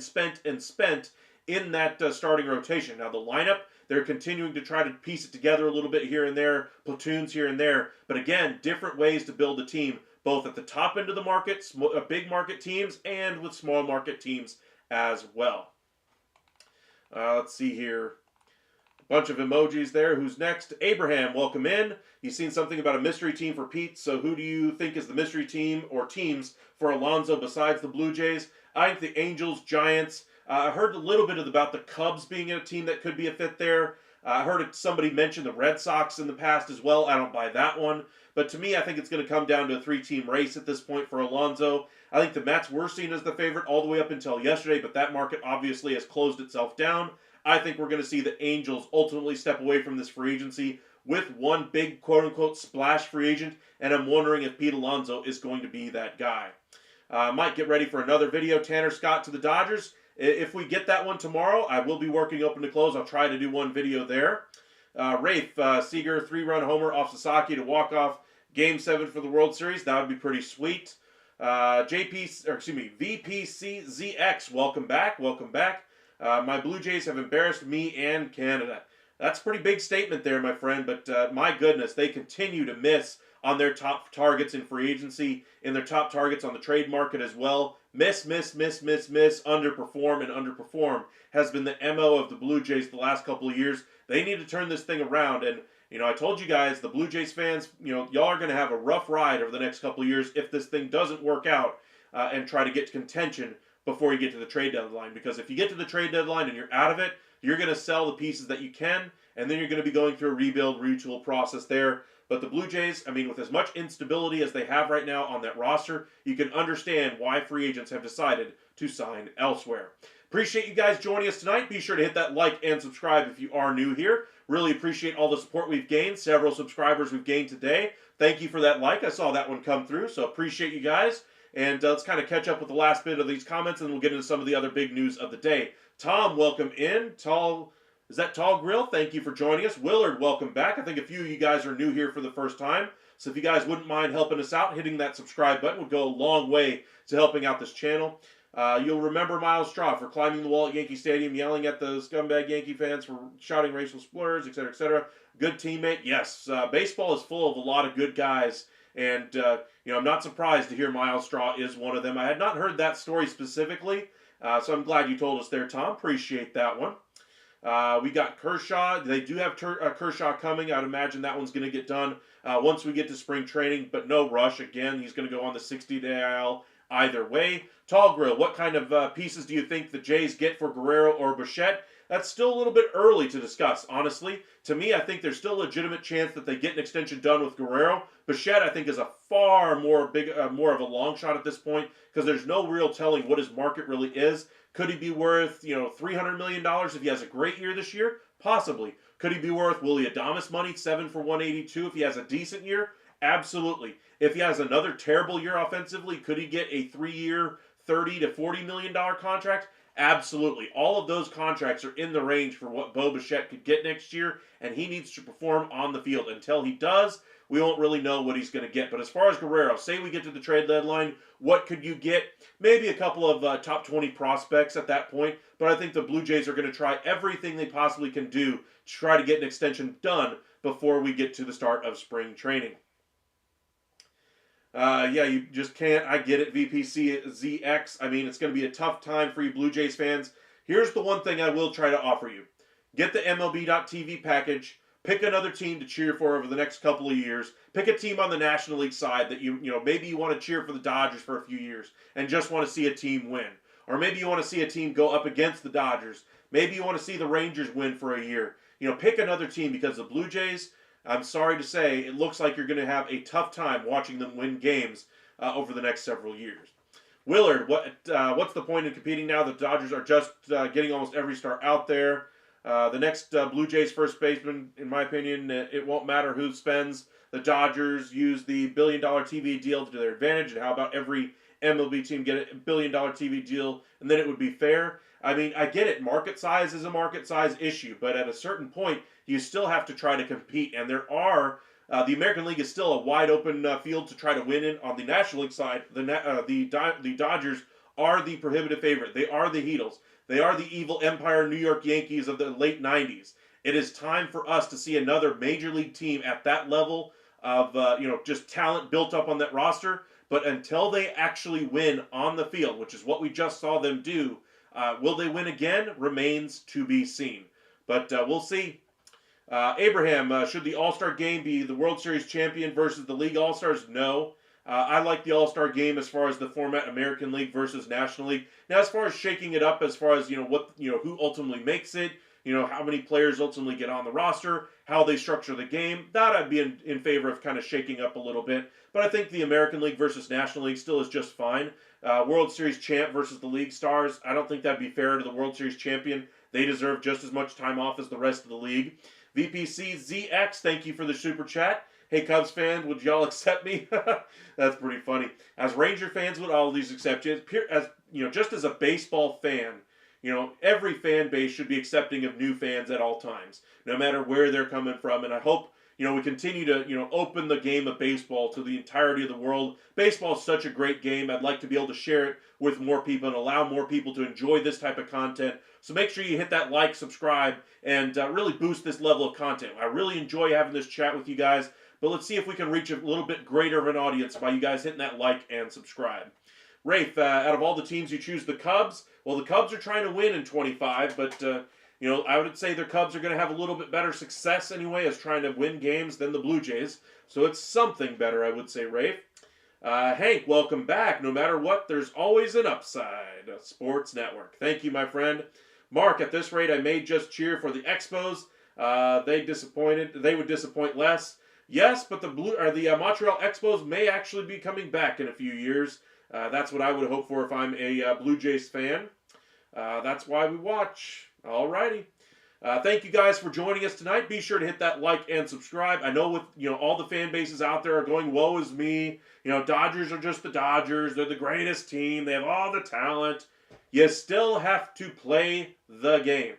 that starting rotation. Now, the lineup, they're continuing to try to piece it together a little bit here and there, platoons here and there. But again, different ways to build a team, both at the top end of the market, big market teams, and with small market teams as well. Let's see here. A bunch of emojis there. Who's next? Abraham, welcome in. You've seen something about a mystery team for Pete, so who do you think is the mystery team or teams for Alonso besides the Blue Jays? I think the Angels, Giants. I heard a little bit about the Cubs being a team that could be a fit there. I heard somebody mention the Red Sox in the past as well. I don't buy that one. But to me, I think it's going to come down to a 3-team race at this point for Alonso. I think the Mets were seen as the favorite all the way up until yesterday, but that market obviously has closed itself down. I think we're going to see the Angels ultimately step away from this free agency with one big quote-unquote splash free agent, and I'm wondering if Pete Alonso is going to be that guy. Mike, get ready for another video. Tanner Scott to the Dodgers. If we get that one tomorrow, I will be working open to close. I'll try to do one video there. Rafe, Seager, 3-run homer off Sasaki to walk off Game 7 for the World Series. That would be pretty sweet. VPCZX, welcome back. Welcome back. My Blue Jays have embarrassed me and Canada. That's a pretty big statement there, my friend, but my goodness, they continue to miss on their top targets in free agency, in their top targets on the trade market as well. Miss, underperform has been the MO of the Blue Jays the last couple of years. They need to turn this thing around, and I told you guys, the Blue Jays fans, y'all are going to have a rough ride over the next couple of years if this thing doesn't work out and try to get to contention before you get to the trade deadline. Because if you get to the trade deadline and you're out of it, you're going to sell the pieces that you can, and then you're going to be going through a rebuild, retool process there. But the Blue Jays, with as much instability as they have right now on that roster, you can understand why free agents have decided to sign elsewhere. Appreciate you guys joining us tonight. Be sure to hit that like and subscribe if you are new here. Really appreciate all the support we've gained. Several subscribers we've gained today. Thank you for that like. I saw that one come through, so appreciate you guys. And let's kind of catch up with the last bit of these comments, and we'll get into some of the other big news of the day. Tom, welcome in. Is that Tall Grill? Thank you for joining us. Willard, welcome back. I think a few of you guys are new here for the first time. So if you guys wouldn't mind helping us out, hitting that subscribe button would go a long way to helping out this channel. You'll remember Miles Straw for climbing the wall at Yankee Stadium, yelling at the scumbag Yankee fans for shouting racial slurs, etc., etc. Good teammate, yes. Baseball is full of a lot of good guys, and I'm not surprised to hear Miles Straw is one of them. I had not heard that story specifically, so I'm glad you told us there, Tom. Appreciate that one. We got Kershaw. They do have Kershaw coming. I'd imagine that one's going to get done once we get to spring training, but no rush. Again, he's going to go on the 60-day IL either way. Tall Grill, what kind of pieces do you think the Jays get for Guerrero or Bichette? That's still a little bit early to discuss, honestly. To me, I think there's still a legitimate chance that they get an extension done with Guerrero. Bichette, I think, is a far more of a long shot at this point because there's no real telling what his market really is. Could he be worth, $300 million if he has a great year this year? Possibly. Could he be worth Willy Adames money, 7 for 182, if he has a decent year? Absolutely. If he has another terrible year offensively, could he get a 3-year, $30 to $40 million contract? Absolutely. All of those contracts are in the range for what Bo Bichette could get next year, and he needs to perform on the field. Until he does, we won't really know what he's going to get. But as far as Guerrero, say we get to the trade deadline, what could you get? Maybe a couple of top 20 prospects at that point, but I think the Blue Jays are going to try everything they possibly can do to try to get an extension done before we get to the start of spring training. You just can't. I get it, VPCZX. I mean, it's going to be a tough time for you Blue Jays fans. Here's the one thing I will try to offer you. Get the MLB.TV package. Pick another team to cheer for over the next couple of years. Pick a team on the National League side that maybe you want to cheer for the Dodgers for a few years and just want to see a team win. Or maybe you want to see a team go up against the Dodgers. Maybe you want to see the Rangers win for a year. Pick another team because the Blue Jays, I'm sorry to say, it looks like you're going to have a tough time watching them win games over the next several years. Willard, what's the point in competing now? The Dodgers are just getting almost every star out there. The next Blue Jays first baseman, in my opinion, it won't matter who spends. The Dodgers use the $1 billion TV deal to their advantage, and how about every MLB team get a $1 billion TV deal, and then it would be fair? I mean, I get it. Market size is a market size issue, but at a certain point, you still have to try to compete, and there are the American League is still a wide open field to try to win in. On the National League side, the Dodgers are the prohibitive favorite. They are the Heatles. They are the evil empire New York Yankees of the late 90s. It is time for us to see another major league team at that level of just talent built up on that roster. But until they actually win on the field, which is what we just saw them do, will they win again? Remains to be seen. But we'll see. Abraham, should the All-Star game be the World Series champion versus the League All-Stars? No. I like the All-Star game as far as the format, American League versus National League. Now, as far as shaking it up, as far as who ultimately makes it, how many players ultimately get on the roster, how they structure the game, that I'd be in favor of kind of shaking up a little bit. But I think the American League versus National League still is just fine. World Series champ versus the League Stars, I don't think that'd be fair to the World Series champion. They deserve just as much time off as the rest of the league. VPC ZX, thank you for the super chat. Hey, Cubs fan, would y'all accept me? That's pretty funny. As Ranger fans, would all of these accept you? Just as a baseball fan, every fan base should be accepting of new fans at all times, no matter where they're coming from. And I hope, we continue to, open the game of baseball to the entirety of the world. Baseball is such a great game. I'd like to be able to share it with more people and allow more people to enjoy this type of content. So make sure you hit that like, subscribe, and really boost this level of content. I really enjoy having this chat with you guys. But let's see if we can reach a little bit greater of an audience by you guys hitting that like and subscribe. Rafe, out of all the teams you choose the Cubs. Well, the Cubs are trying to win in 25, but I would say the Cubs are going to have a little bit better success anyway as trying to win games than the Blue Jays. So it's something better, I would say, Rafe. Hank, welcome back. No matter what, there's always an upside. Sports Network. Thank you, my friend. Mark, at this rate, I may just cheer for the Expos. They would disappoint less. Yes, but the Montreal Expos may actually be coming back in a few years. That's what I would hope for if I'm a Blue Jays fan. That's why we watch. Alrighty. Thank you guys for joining us tonight. Be sure to hit that like and subscribe. I know with all the fan bases out there are going, woe is me. Dodgers are just the Dodgers. They're the greatest team. They have all the talent. You still have to play the game.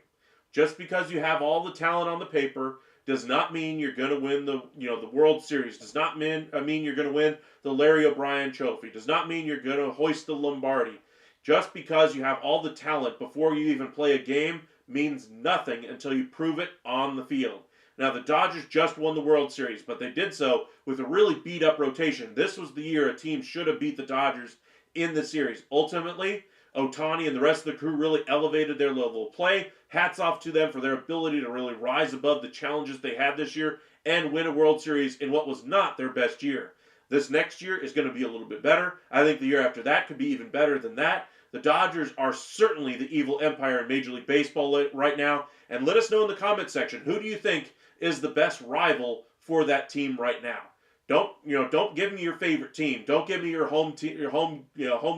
Just because you have all the talent on the paper does not mean you're going to win the World Series. Does not mean you're going to win the Larry O'Brien Trophy. Does not mean you're going to hoist the Lombardi. Just because you have all the talent before you even play a game means nothing until you prove it on the field. Now, the Dodgers just won the World Series, but they did so with a really beat-up rotation. This was the year a team should have beat the Dodgers in the series. Ultimately, Ohtani and the rest of the crew really elevated their level of play. Hats off to them for their ability to really rise above the challenges they had this year and win a World Series in what was not their best year. This next year is going to be a little bit better. I think the year after that could be even better than that. The Dodgers are certainly the evil empire in Major League Baseball right now. And let us know in the comment section, who do you think is the best rival for that team right now? Don't give me your favorite team. Don't give me your home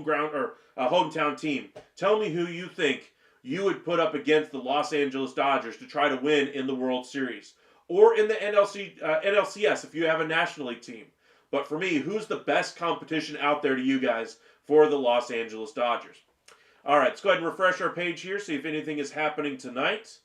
ground or hometown team. Tell me who you think you would put up against the Los Angeles Dodgers to try to win in the World Series, or in the NLCS if you have a National League team. But for me, who's the best competition out there to you guys for the Los Angeles Dodgers? All right, let's go ahead and refresh our page here, see if anything is happening tonight.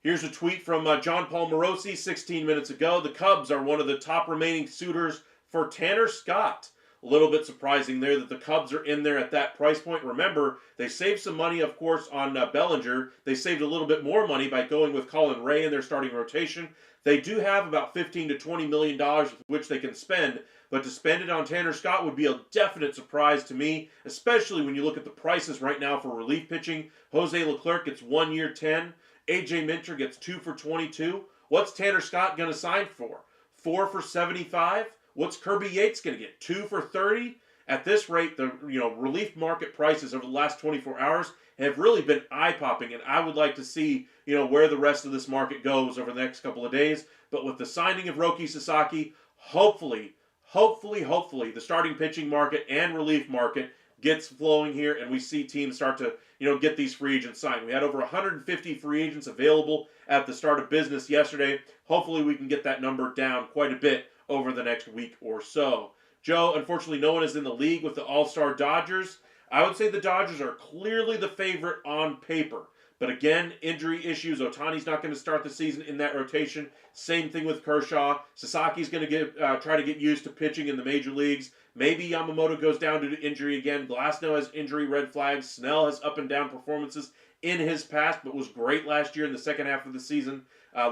Here's a tweet from John Paul Morosi 16 minutes ago. The Cubs are one of the top remaining suitors for Tanner Scott. A little bit surprising there that the Cubs are in there at that price point. Remember, they saved some money, of course, on Bellinger. They saved a little bit more money by going with Colin Ray in their starting rotation. They do have about $15 to $20 million with which they can spend, but to spend it on Tanner Scott would be a definite surprise to me, especially when you look at the prices right now for relief pitching. Jose Leclerc gets 1 year 10. AJ Minter gets 2 for 22. What's Tanner Scott going to sign for? 4 for 75? What's Kirby Yates going to get? 2 for 30? At this rate, the relief market prices over the last 24 hours have really been eye-popping, and I would like to see where the rest of this market goes over the next couple of days. But with the signing of Roki Sasaki, hopefully, the starting pitching market and relief market gets flowing here, and we see teams start to get these free agents signed. We had over 150 free agents available at the start of business yesterday. Hopefully we can get that number down quite a bit over the next week or so. Joe, unfortunately no one is in the league with the All-Star Dodgers. I would say the Dodgers are clearly the favorite on paper. But again, injury issues. Ohtani's not going to start the season in that rotation. Same thing with Kershaw. Sasaki's going to try to get used to pitching in the major leagues. Maybe Yamamoto goes down due to injury again. Glasnow has injury red flags. Snell has up and down performances in his past, but was great last year in the second half of the season.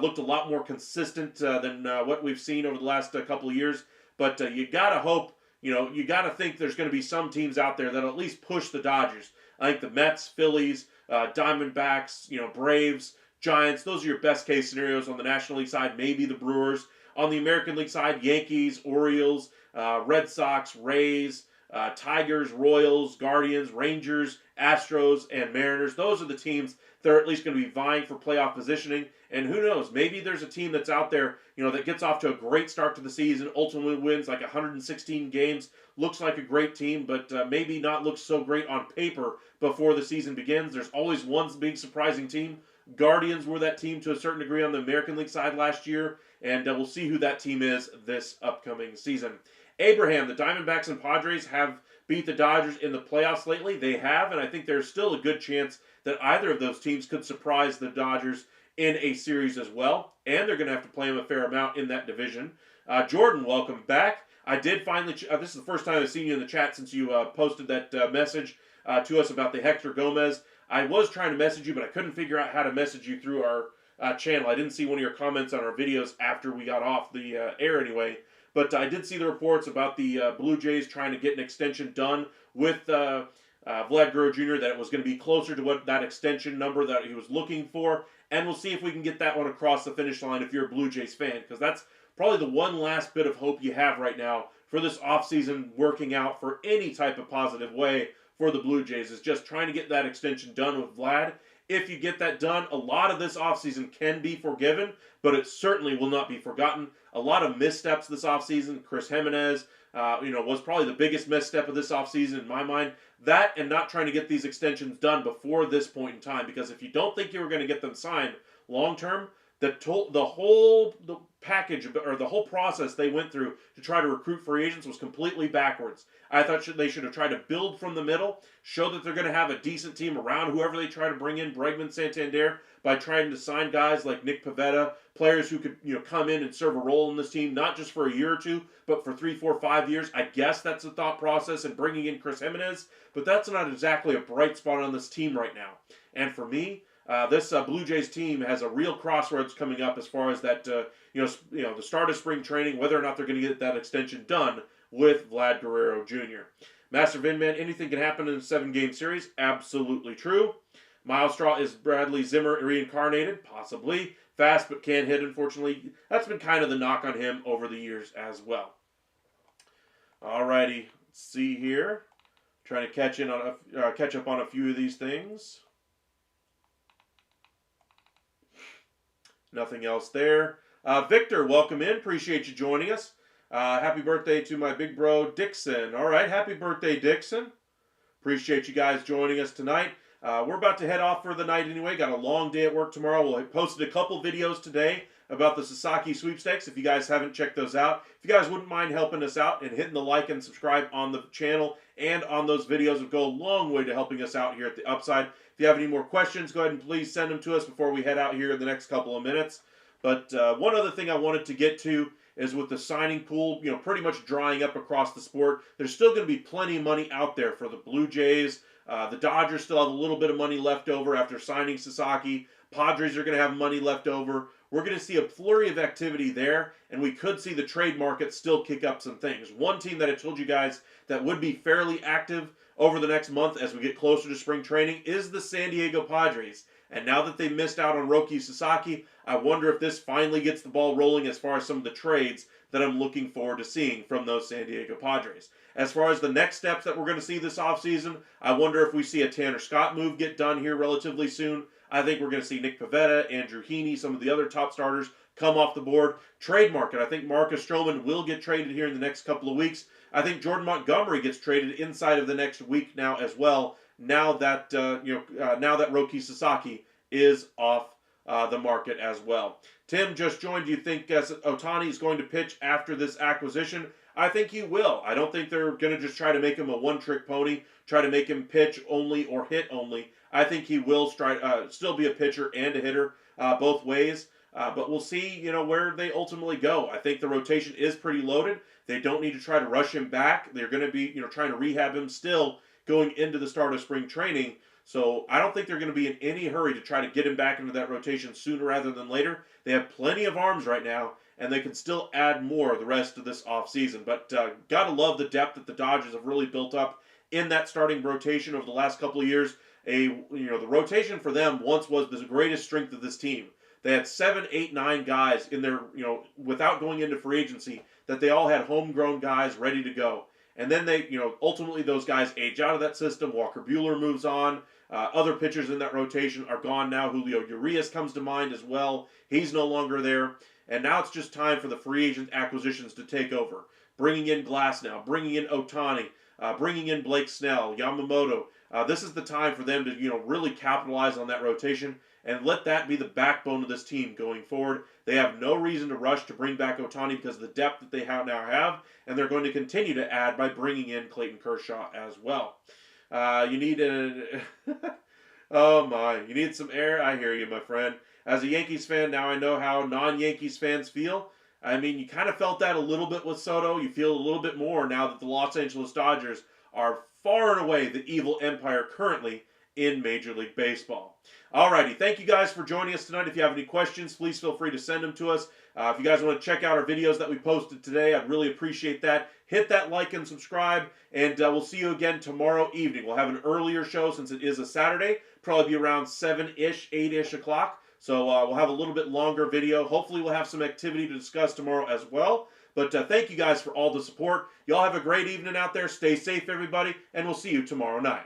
Looked a lot more consistent than what we've seen over the last couple of years. But you got to hope, you got to think there's going to be some teams out there that'll at least push the Dodgers. I think the Mets, Phillies, Diamondbacks, Braves, Giants, those are your best case scenarios on the National League side. Maybe the Brewers. On the American League side, Yankees, Orioles, Red Sox, Rays, Tigers, Royals, Guardians, Rangers, Astros, and Mariners. Those are the teams that are at least going to be vying for playoff positioning. And who knows, maybe there's a team that's out there, that gets off to a great start to the season, ultimately wins like 116 games, looks like a great team, but maybe not looks so great on paper before the season begins. There's always one big surprising team. Guardians were that team to a certain degree on the American League side last year, and we'll see who that team is this upcoming season. Abraham, the Diamondbacks and Padres have beat the Dodgers in the playoffs lately. They have, and I think there's still a good chance that either of those teams could surprise the Dodgers in a series as well, and they're going to have to play them a fair amount in that division. Jordan, welcome back. I did finally, this is the first time I've seen you in the chat since you posted that message to us about the Hector Gomez. I was trying to message you, but I couldn't figure out how to message you through our channel. I didn't see one of your comments on our videos after we got off the air anyway. But I did see the reports about the Blue Jays trying to get an extension done with Vlad Guerrero Jr., that it was going to be closer to what that extension number that he was looking for. And we'll see if we can get that one across the finish line if you're a Blue Jays fan, because that's probably the one last bit of hope you have right now for this offseason working out for any type of positive way for the Blue Jays, is just trying to get that extension done with Vlad. If you get that done, a lot of this offseason can be forgiven, but it certainly will not be forgotten. A lot of missteps this offseason. Chris Jimenez, was probably the biggest misstep of this offseason in my mind. That and not trying to get these extensions done before this point in time, because if you don't think you were going to get them signed long term, the package or the whole process they went through to try to recruit free agents was completely backwards. I thought they should have tried to build from the middle, show that they're going to have a decent team around whoever they try to bring in, Bregman, Santander, by trying to sign guys like Nick Pivetta, players who could come in and serve a role in this team, not just for a year or two, but for 3, 4, 5 years. I guess that's the thought process in bringing in Chris Jimenez, but that's not exactly a bright spot on this team right now. And for me, this Blue Jays team has a real crossroads coming up as far as that, the start of spring training, whether or not they're going to get that extension done with Vlad Guerrero Jr. Master Vinman, anything can happen in a 7-game series. Absolutely true. Miles Straw, is Bradley Zimmer reincarnated? Possibly. Fast but can't hit, unfortunately. That's been kind of the knock on him over the years as well. Alrighty, let's see here. Trying to catch up on a few of these things. Nothing else there. Victor, welcome in. Appreciate you joining us. Happy birthday to my big bro, Dixon. All right, happy birthday, Dixon. Appreciate you guys joining us tonight. We're about to head off for the night anyway. Got a long day at work tomorrow. We'll posted a couple videos today about the Sasaki sweepstakes. If you guys haven't checked those out, if you guys wouldn't mind helping us out and hitting the like and subscribe on the channel and on those videos, it would go a long way to helping us out here at the Upside. If you have any more questions, go ahead and please send them to us before we head out here in the next couple of minutes. But one other thing I wanted to get to is with the signing pool, pretty much drying up across the sport, there's still going to be plenty of money out there for the Blue Jays. The Dodgers still have a little bit of money left over after signing Sasaki. Padres are going to have money left over. We're going to see a flurry of activity there, and we could see the trade market still kick up some things. One team that I told you guys that would be fairly active over the next month as we get closer to spring training is the San Diego Padres. And now that they missed out on Roki Sasaki, I wonder if this finally gets the ball rolling as far as some of the trades that I'm looking forward to seeing from those San Diego Padres. As far as the next steps that we're going to see this offseason, I wonder if we see a Tanner Scott move get done here relatively soon. I think we're going to see Nick Pivetta, Andrew Heaney, some of the other top starters come off the board. Trade market, I think Marcus Stroman will get traded here in the next couple of weeks. I think Jordan Montgomery gets traded inside of the next week now as well. Now that Roki Sasaki is off the market as well. Tim just joined. Do you think Ohtani is going to pitch after this acquisition? I think he will. I don't think they're going to just try to make him a one-trick pony, try to make him pitch only or hit only. I think he will still be a pitcher and a hitter both ways. But we'll see, where they ultimately go. I think the rotation is pretty loaded. They don't need to try to rush him back. They're going to be, trying to rehab him still going into the start of spring training. So I don't think they're going to be in any hurry to try to get him back into that rotation sooner rather than later. They have plenty of arms right now, and they can still add more the rest of this offseason. But gotta love the depth that the Dodgers have really built up in that starting rotation over the last couple of years. The rotation for them once was the greatest strength of this team. They had 7, 8, 9 guys in their, without going into free agency, that they all had homegrown guys ready to go. And then they, ultimately those guys age out of that system. Walker Buehler moves on. Other pitchers in that rotation are gone now. Julio Urias comes to mind as well. He's no longer there. And now it's just time for the free agent acquisitions to take over. Bringing in Glass now, bringing in Ohtani, bringing in Blake Snell, Yamamoto. This is the time for them to, really capitalize on that rotation and let that be the backbone of this team going forward. They have no reason to rush to bring back Ohtani because of the depth that they now have, and they're going to continue to add by bringing in Clayton Kershaw as well. You need oh my, you need some air? I hear you, my friend. As a Yankees fan, now I know how non-Yankees fans feel. I mean, you kind of felt that a little bit with Soto. You feel a little bit more now that the Los Angeles Dodgers are far and away the evil empire currently in Major League Baseball. Alrighty, thank you guys for joining us tonight. If you have any questions, please feel free to send them to us. If you guys want to check out our videos that we posted today, I'd really appreciate that. Hit that like and subscribe, and we'll see you again tomorrow evening. We'll have an earlier show since it is a Saturday, probably be around 7-ish, 8-ish o'clock. So we'll have a little bit longer video. Hopefully we'll have some activity to discuss tomorrow as well. But thank you guys for all the support. Y'all have a great evening out there. Stay safe, everybody, and we'll see you tomorrow night.